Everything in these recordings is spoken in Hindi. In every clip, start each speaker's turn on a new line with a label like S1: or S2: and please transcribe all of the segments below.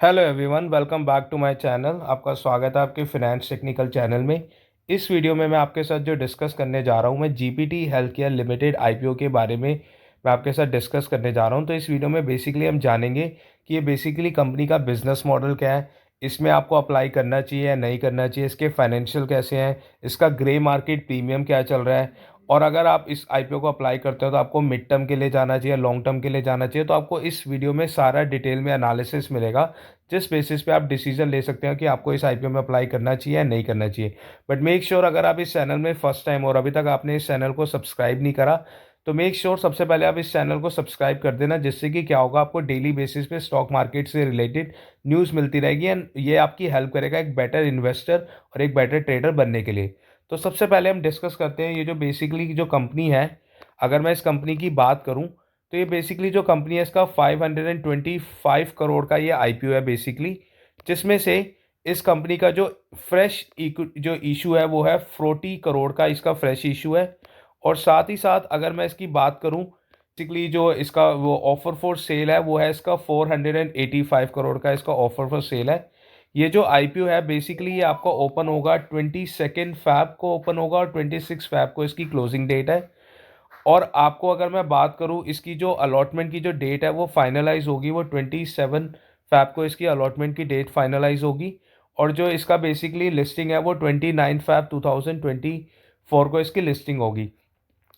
S1: Hello everyone, welcome back to my channel. आपका स्वागत है आपके फिनेंस टेक्निकल चैनल में। इस वीडियो में मैं आपके साथ जो डिस्कस करने जा रहा हूँ, मैं GPT health care limited IPO के बारे में मैं आपके साथ डिस्कस करने जा रहा हूँ। तो इस वीडियो में बेसिकली हम जानेंगे कि ये बेसिकली कंपनी का बिजनेस मॉडल क्या है, इसमें आपको अप्लाई करना चाहिए या नहीं करना चाहिए, इसके फाइनेंशियल कैसे हैं, इसका ग्रे मार्केट प्रीमियम क्या चल रहा है, और अगर आप इस आईपीओ को अप्लाई करते हो तो आपको मिड टर्म के लिए जाना चाहिए, लॉन्ग टर्म के लिए जाना चाहिए। तो आपको इस वीडियो में सारा डिटेल में एनालिसिस मिलेगा, जिस बेसिस पे आप डिसीजन ले सकते हैं कि आपको इस आईपीओ में अप्लाई करना चाहिए या नहीं करना चाहिए। बट मेक श्योर, अगर आप इस चैनल में फर्स्ट टाइम और अभी तक आपने इस चैनल को सब्सक्राइब नहीं करा, तो मेक श्योर सबसे पहले आप इस चैनल को सब्सक्राइब कर देना, जिससे कि क्या होगा, आपको डेली बेसिस पे स्टॉक मार्केट से रिलेटेड न्यूज़ मिलती रहेगी एंड ये आपकी हेल्प करेगा एक बेटर इन्वेस्टर और एक बेटर ट्रेडर बनने के लिए। तो सबसे पहले हम डिस्कस करते हैं ये जो बेसिकली जो कंपनी है। अगर मैं इस कंपनी की बात करूं, तो ये बेसिकली जो कंपनी है इसका 525 करोड़ का ये आईपीओ है बेसिकली, जिसमें से इस कंपनी का जो फ्रेश जो इशू है वो है 40 करोड़ का इसका फ्रेश इशू है। और साथ ही साथ अगर मैं इसकी बात करूं, बेसिकली जो इसका वो ऑफर फॉर सेल है वो है इसका 485 करोड़ का इसका ऑफर फॉर सेल है। ये जो आईपीओ है बेसिकली ये आपका ओपन होगा 22 फैब को ओपन होगा और 26 फैब को इसकी क्लोजिंग डेट है। और आपको अगर मैं बात करूं, इसकी जो अलॉटमेंट की जो डेट है वो फाइनलाइज होगी, वो 27 फैब को इसकी अलॉटमेंट की डेट फाइनलाइज होगी। और जो इसका बेसिकली लिस्टिंग है वो 29 फैब 2024 को इसकी लिस्टिंग होगी।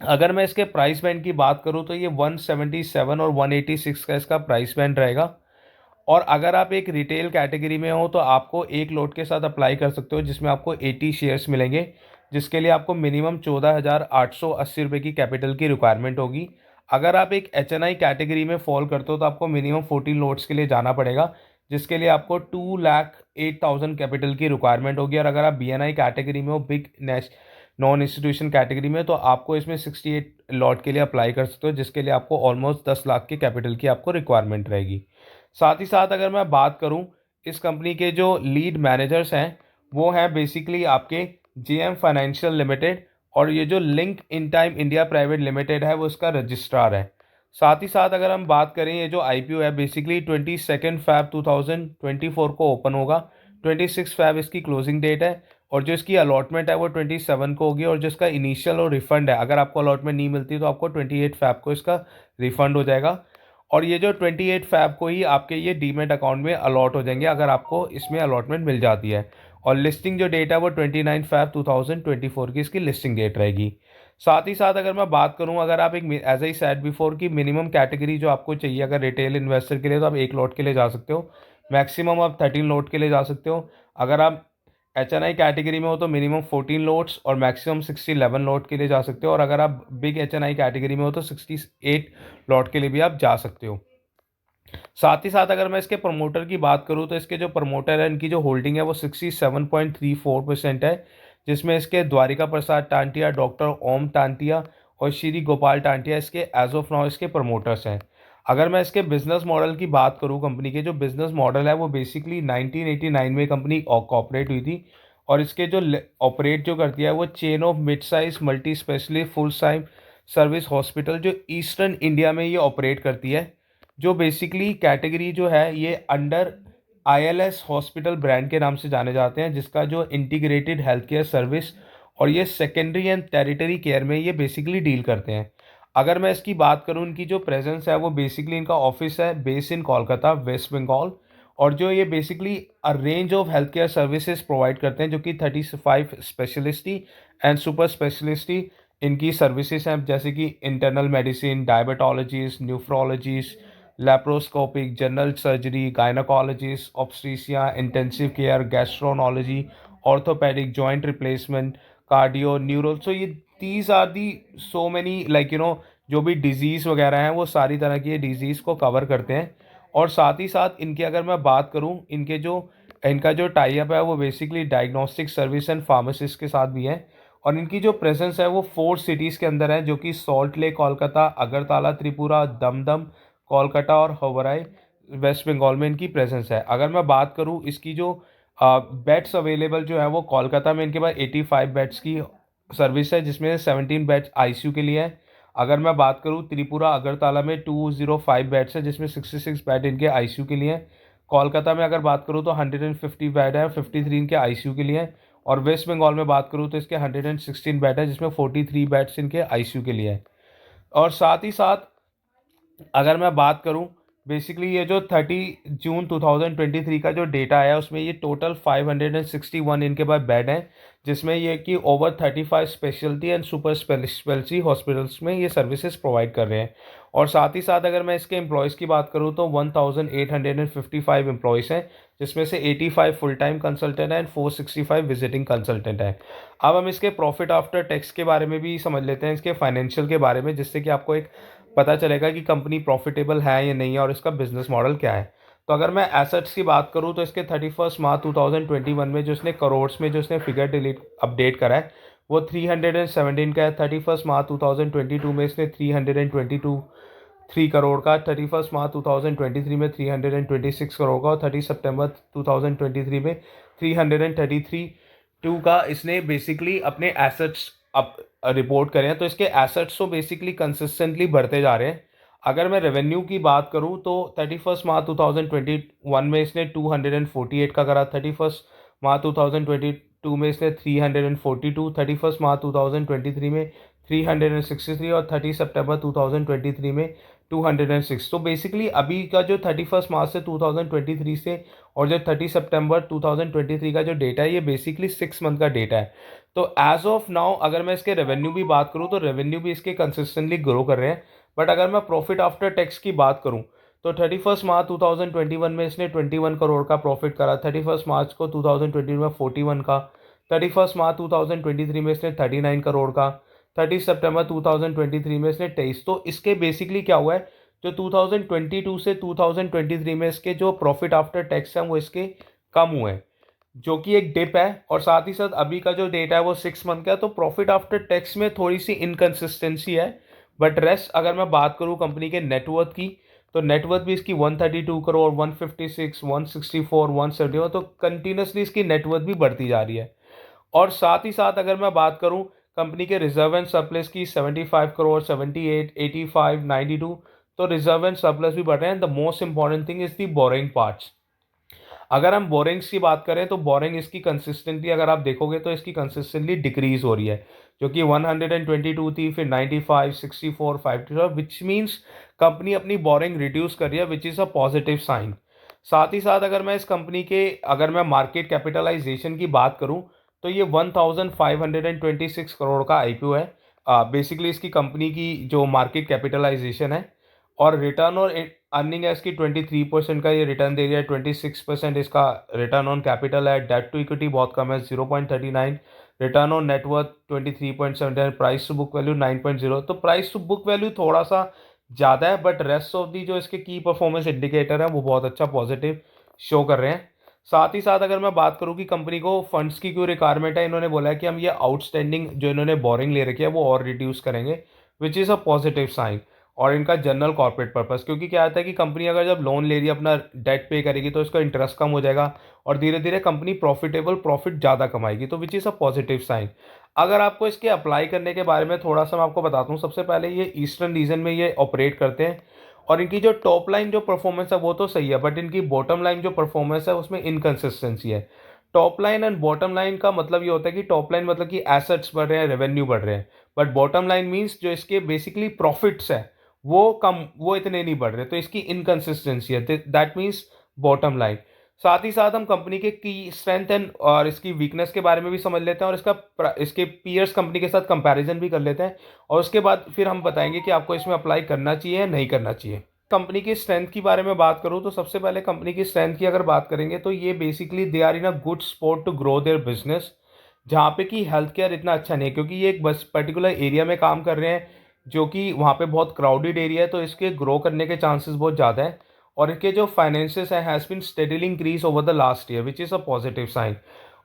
S1: अगर मैं इसके प्राइस बैंड की बात करूं, तो ये 177 और 186 का इसका प्राइस बैंड रहेगा। और अगर आप एक रिटेल कैटेगरी में हो तो आपको एक लॉट के साथ अप्लाई कर सकते हो, जिसमें आपको 80 शेयर्स मिलेंगे, जिसके लिए आपको मिनिमम 14,880 रुपये की कैपिटल की रिक्वायरमेंट होगी। अगर आप एक एचएनआई कैटेगरी में फॉल करते हो तो आपको मिनिमम 14 लॉट्स के लिए जाना पड़ेगा, जिसके लिए आपको 2,08,000 कैपिटल की रिक्वायरमेंट होगी। और अगर आप बीएनआई कैटेगरी में हो, बिग नॉन इंस्टीट्यूशन कैटेगरी में, तो आपको इसमें 68 लॉट के लिए अप्लाई कर सकते हो, जिसके लिए आपको ऑलमोस्ट 10 लाख के कैपिटल की आपको रिक्वायरमेंट रहेगी। साथ ही साथ अगर मैं बात करूं, इस कंपनी के जो लीड मैनेजर्स हैं वो हैं बेसिकली आपके जेएम फाइनेंशियल लिमिटेड, और ये जो link in time India private limited है वो इसका रजिस्ट्रार है। साथ ही साथ अगर हम बात करें, ये जो आईपीओ है बेसिकली 22 फैब 2024 को ओपन होगा, 26 फैब इसकी क्लोजिंग डेट है। और जो इसकी अलॉटमेंट है वो 27 को होगी, और जो इसका इनिशियल और रिफंड है, अगर आपको अलॉटमेंट नहीं मिलती तो आपको 28 फैब को इसका रिफंड हो जाएगा। और ये जो 28 फैब को ही आपके ये डीमेट अकाउंट में अलॉट हो जाएंगे, अगर आपको इसमें अलॉटमेंट मिल जाती है। और लिस्टिंग जो डेट है वो 29 फैब 2024 की इसकी लिस्टिंग डेट रहेगी। साथ ही साथ अगर मैं बात करूं, अगर आप एक एज आई सेड बिफोर की मिनिमम कैटेगरी जो आपको चाहिए अगर रिटेल इन्वेस्टर के लिए, तो आप एक लॉट के लिए जा सकते हो, मैक्सिमम आप 13 लॉट के लिए जा सकते हो। अगर आप एचएनआई कैटेगरी में हो तो मिनिमम 14 लोट्स और मैक्सिमम 11 लॉट के लिए जा सकते हो। और अगर आप बिग एचएनआई कैटेगरी में हो तो 68 लॉट के लिए भी आप जा सकते हो। साथ ही साथ अगर मैं इसके प्रमोटर की बात करूं, तो इसके जो प्रमोटर है इनकी जो होल्डिंग है वो 67.34% है, जिसमें इसके द्वारिका प्रसाद टांटिया, डॉक्टर ओम टांटिया और श्री गोपाल टांटिया इसके एज ऑफ नाउ इसके प्रमोटर्स हैं। अगर मैं इसके बिजनेस मॉडल की बात करूं, कंपनी के जो बिजनेस मॉडल है वो बेसिकली 1989 में कंपनी कॉपरेट हुई थी। और इसके जो ऑपरेट जो करती है वो chain of mid size multi specialist full time service hospital जो ईस्टर्न इंडिया में ये ऑपरेट करती है। जो बेसिकली कैटेगरी जो है ये अंडर आईएलएस हॉस्पिटल ब्रांड के नाम से जाने जाते हैं, जिसका जो इंटीग्रेटेड हेल्थ केयर सर्विस और ये सेकेंडरी एंड टेरिटरी केयर में ये बेसिकली डील करते हैं। अगर मैं इसकी बात करूं, इनकी जो प्रेजेंस है वो बेसिकली इनका ऑफिस है बेस इन कोलकाता वेस्ट बंगाल। और जो ये basically a range of health care services provide करते हैं, जो कि 35 स्पेशलिस्टी एंड सुपर स्पेशलिस्टी इनकी सर्विसेज हैं, जैसे कि internal medicine, diabetologist, nephrologist, laparoscopic, general surgery, gynaecologist, obstetrics, intensive care, gastroenterology, orthopaedic, joint replacement, cardio, neuro. So ये these are the so many जो भी डिजीज़ वगैरह हैं वो सारी तरह की डिजीज़ को कवर करते हैं। और साथ ही साथ इनकी अगर मैं बात करूं, इनका जो टाई अप है वो basically diagnostic service and pharmacist के साथ भी है। और इनकी जो प्रेजेंस है वो 4 सिटीज़ के अंदर है, जो कि सॉल्ट लेक कोलकाता, अगरतला त्रिपुरा, दमदम कोलकाता और हवराई वेस्ट बंगाल में इनकी प्रेजेंस है। अगर मैं बात करूं, इसकी जो बेड्स अवेलेबल जो है वो कोलकाता में इनके पास 85 बेड्स की सर्विस है, जिसमें 17 बेड्स आईसीयू के लिए है। अगर मैं बात करूं त्रिपुरा अगरतला में 205 बेड्स है, जिसमें 66 बेड इनके आईसीयू के लिए हैं। कोलकाता में अगर बात करूँ तो 150 बेड है, 53 इनके आईसीयू के लिए हैं। और वेस्ट बंगाल में बात करूँ तो इसके 116 बेड है, जिसमें 43 बेड्स इनके आईसीयू के लिए हैं। और साथ ही साथ अगर मैं बात करूं, बेसिकली ये जो 30 जून 2023 का जो डेटा आया उसमें ये टोटल 561 इनके पास बेड हैं, जिसमें ये कि over 35 speciality and super speciality hospitals में ये सर्विसेज प्रोवाइड कर रहे हैं। और साथ ही साथ अगर मैं इसके एम्प्लॉयज़ की बात करूं तो 1855 एम्प्लॉयज़ हैं, जिसमें से 85 फुल टाइम कंसल्टेंट हैं एंड 465 विजिटिंग कंसल्टेंट हैं। अब हम इसके प्रॉफिट आफ्टर टैक्स के बारे में भी समझ लेते हैं, इसके फाइनेंशियल के बारे में, जिससे कि आपको एक पता चलेगा कि कंपनी प्रॉफिटेबल है या नहीं है और इसका बिजनेस मॉडल क्या है। तो अगर मैं एसेट्स की बात करूं तो इसके 31 मार्च 2021 में जो इसने करोड्स में जो इसने फिगर डिलीट अपडेट करा है वो 317 का है। 31 मार्च 2022 में इसने 3 करोड़ का, 31 मार्च 2023 में 326 करोड़ का और 30 सितंबर 2023 में 333 का इसने बेसिकली अपने एसेट्स अब रिपोर्ट करें। तो इसके एसेट्स तो बेसिकली कंसिस्टेंटली बढ़ते जा रहे हैं। अगर मैं रेवेन्यू की बात करूं तो 31 मार्च 2021 में इसने 248 का करा, 31 मार्च 2022 में इसने 342, 31 मार्च 2023 में 363 और 30 सितंबर 2023 में 206। तो बेसिकली अभी का जो 31 मार्च से 2023 से और जो 30 सितंबर 2023 का जो डेटा है ये बेसिकली 6 मंथ का डेटा है। तो एज ऑफ नाउ अगर मैं इसके रेवेन्यू भी बात करूं तो रेवेन्यू भी इसके कंसिस्टेंटली ग्रो कर रहे हैं। बट अगर मैं प्रॉफिट आफ्टर टैक्स की बात करूं तो 31 मार्च 2021 में इसने 21 करोड़ का प्रॉफिट करा, 31 मार्च को 2020 में 41 का, 31 मार्च 2023 में इसने 39 करोड़ का, 30 सितंबर 2023 में इसने 23। तो इसके बेसिकली क्या हुआ है, जो 2022 से 2023 में इसके जो प्रॉफिट आफ्टर टैक्स हैं वो इसके कम हुए हैं, जो कि एक डिप है। और साथ ही साथ अभी का जो डेटा है वो 6 मंथ का है। तो प्रॉफिट आफ्टर टैक्स में थोड़ी सी इनकन्सिस्टेंसी है। बट रेस्ट अगर मैं बात करूं कंपनी के नेटवर्थ की तो नेटवर्थ भी इसकी 132 करोड़, 156, 164, 171। तो कंटिन्यूसली इसकी नेटवर्थ भी बढ़ती जा रही है। और साथ ही साथ अगर मैं बात करूं कंपनी के रिजर्व एंड सरप्लस की 75 करोड़, 78, 85, 92। तो रिजर्व एंड सरप्लस भी बढ़ रहे हैं। The most important thing is the boring parts. अगर हम बोरिंग्स की बात करें तो बोरिंग इसकी कंसिस्टेंटली अगर आप देखोगे तो इसकी कंसिस्टेंटली डिक्रीज हो रही है, जो कि 122 थी, फिर 95, 64, 52, विच मीन्स कंपनी अपनी बोरिंग रिड्यूस कर रही है, which is a positive sign. साथ ही साथ अगर मैं इस कंपनी के अगर मैं मार्केट कैपिटलाइजेशन की बात करूं तो ये 1526 करोड़ का आईपीओ है। बेसिकली इसकी कंपनी की जो मार्केट कैपिटलाइजेशन है। और रिटर्न और अर्निंग है इसकी 23% का ये रिटर्न दे रही है, 26% इसका रिटर्न ऑन कैपिटल है, डेट टू इक्विटी बहुत कम है 0.39, return on net worth 23.7, price to book value 9.0। तो प्राइस टू बुक वैल्यू थोड़ा सा ज़्यादा है, बट रेस्ट ऑफ दी जो इसके की परफॉर्मेंस इंडिकेटर है वो बहुत अच्छा पॉजिटिव शो कर रहे हैं। साथ ही साथ अगर मैं बात करूं कि कंपनी को फंड्स की क्यों रिक्वायरमेंट है, इन्होंने बोला है कि हम ये आउटस्टैंडिंग जो इन्होंने बोरिंग ले रखी है वो और रिड्यूस करेंगे, which is a positive sign. और इनका जनरल कॉर्पोरेट पर्पस, क्योंकि क्या आता है कि कंपनी अगर जब लोन ले रही है अपना डेट पे करेगी तो इसका इंटरेस्ट कम हो जाएगा और धीरे धीरे कंपनी प्रॉफिट ज़्यादा कमाएगी, तो which is a positive sign. अगर आपको इसके अप्लाई करने के बारे में थोड़ा सा मैं आपको बताता हूँ, सबसे पहले ये ईस्टर्न रीजन में ये ऑपरेट करते हैं और इनकी जो टॉप लाइन जो परफॉर्मेंस है वो तो सही है, बट इनकी बॉटम लाइन जो परफॉर्मेंस है उसमें इनकन्सिस्टेंसी है। Top line and bottom line का मतलब ये होता है कि टॉप लाइन मतलब कि एसेट्स बढ़ रहे हैं, रेवेन्यू बढ़ रहे हैं, बट बॉटम लाइन मीन्स जो इसके बेसिकली प्रॉफिट्स है वो इतने नहीं बढ़ रहे, तो इसकी इनकन्सिस्टेंसी है, दैट मीन्स बॉटम लाइन। साथ ही साथ हम कंपनी के की स्ट्रेंथ एंड और इसकी वीकनेस के बारे में भी समझ लेते हैं और इसके पीयर्स कंपनी के साथ कंपैरिजन भी कर लेते हैं और उसके बाद फिर हम बताएंगे कि आपको इसमें अप्लाई करना चाहिए या नहीं करना चाहिए। कंपनी की स्ट्रेंथ की बारे में बात करूं तो सबसे पहले कंपनी की स्ट्रेंथ की अगर बात करेंगे तो ये basically they are in a good spot to grow their business, जहाँ पे कि हेल्थ केयर इतना अच्छा नहीं है, क्योंकि ये एक बस पर्टिकुलर एरिया में काम कर रहे हैं जो कि वहाँ पे बहुत क्राउडेड एरिया है, तो इसके ग्रो करने के चांसेस बहुत ज़्यादा हैं। और इनके जो फाइनेंसेस हैं has been steadily increase over the last year, which is a positive sign.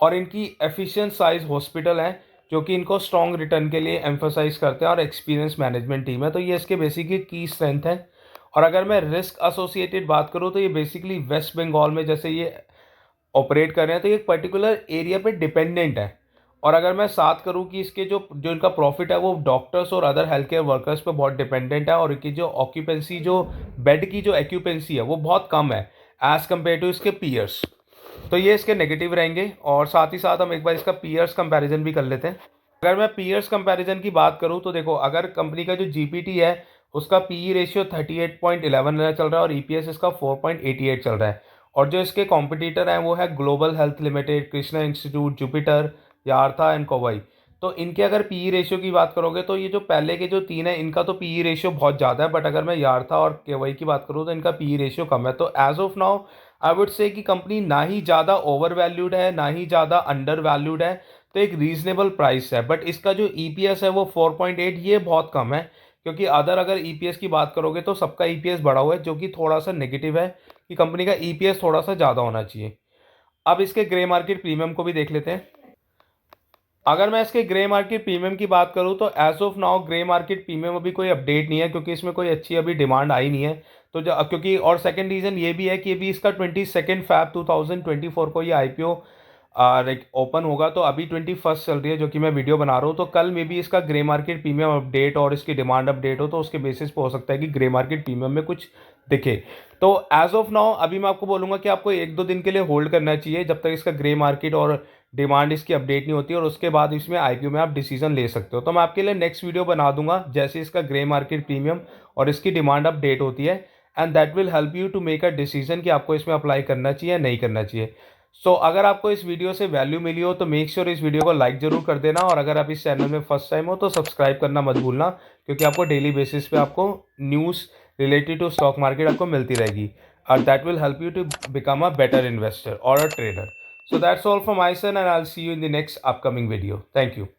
S1: और इनकी एफिशिएंट साइज हॉस्पिटल है जो कि इनको स्ट्रॉन्ग रिटर्न के लिए एम्फोसाइज करते हैं और एक्सपीरियंस मैनेजमेंट टीम है, तो ये इसके बेसिकली की स्ट्रेंथ है। और अगर मैं रिस्क एसोसिएटेड बात करूँ तो ये बेसिकली वेस्ट बंगाल में जैसे ये ऑपरेट कर रहे हैं तो ये एक पर्टिकुलर एरिया पे डिपेंडेंट है। और अगर मैं साथ करूं कि इसके जो जो इनका प्रॉफिट है वो डॉक्टर्स और अदर हेल्थ केयर वर्कर्स पे बहुत डिपेंडेंट है और इनकी जो ऑक्यूपेंसी जो बेड की जो एक्यूपेंसी है वो बहुत कम है एज कम्पेयर टू इसके पीयर्स। तो ये इसके नेगेटिव रहेंगे। और साथ ही साथ हम एक बार इसका पीयर्स कंपैरिजन भी कर लेते हैं। अगर मैं पीयर्स कंपैरिजन की बात करूं तो देखो, अगर कंपनी का जो जीपीटी है उसका पीई रेशियो 38.11 चल रहा है और ईपीएस इसका 4.88 चल रहा है। और जो इसके कॉम्पिटिटर हैं वो है Global Health Limited, Krishna Institute, Jupiter, यार्था एंड कोवाई। तो इनके अगर पीई रेशियो की बात करोगे तो ये जो पहले के जो तीन है इनका तो पीई रेशियो बहुत ज़्यादा है, बट अगर मैं यार्था और कोवाई की बात करूँ तो इनका पीई रेशियो कम है। तो as of now I would say कि कंपनी ना ही ज़्यादा ओवर वैल्यूड है ना ही ज़्यादा अंडर वैल्यूड है, तो एक रीजनेबल प्राइस है। बट इसका जो ईपीएस है वो 4.8, ये बहुत कम है। क्योंकि अगर ईपीएस की बात करोगे तो सबका ईपीएस बढ़ा हुआ है, जो कि थोड़ा सा नेगेटिव है कि कंपनी का ईपीएस थोड़ा सा ज़्यादा होना चाहिए। अब इसके ग्रे मार्केट प्रीमियम को भी देख लेते हैं। अगर मैं इसके ग्रे मार्केट प्रीमियम की बात करूं तो as of now grey market premium अभी कोई अपडेट नहीं है, क्योंकि इसमें कोई अच्छी अभी डिमांड आई नहीं है। तो जो क्योंकि और सेकंड रीज़न ये भी है कि अभी इसका 22 Feb 2024 को ये आईपीओ लाइक ओपन होगा। तो अभी 21 चल रही है जो कि मैं वीडियो बना रहा हूँ। तो कल में भी इसका ग्रे मार्केट प्रीमियम अपडेट और इसकी डिमांड अपडेट हो, तो उसके बेसिस पे हो सकता है कि ग्रे मार्केट प्रीमियम में कुछ दिखे। तो एज ऑफ नाउ अभी मैं आपको बोलूँगा कि आपको 1-2 दिन के लिए होल्ड करना चाहिए जब तक इसका ग्रे मार्केट और डिमांड इसकी अपडेट नहीं होती, और उसके बाद इसमें आईपीओ में आप डिसीजन ले सकते हो। तो मैं आपके लिए नेक्स्ट वीडियो बना दूंगा जैसे इसका ग्रे मार्केट प्रीमियम और इसकी डिमांड अपडेट होती है, and that will help you to make a decision कि आपको इसमें अप्लाई करना चाहिए या नहीं करना चाहिए। सो अगर आपको इस वीडियो से वैल्यू मिली हो तो मेक श्योर इस वीडियो को लाइक जरूर कर देना, और अगर आप इस चैनल में फर्स्ट टाइम हो तो सब्सक्राइब करना मत भूलना, क्योंकि आपको डेली बेसिस पे आपको news related to stock market आपको मिलती रहेगी, और that will help you to become a better investor or a trader. So that's all from my side, and I'll see you in the next upcoming video. Thank you.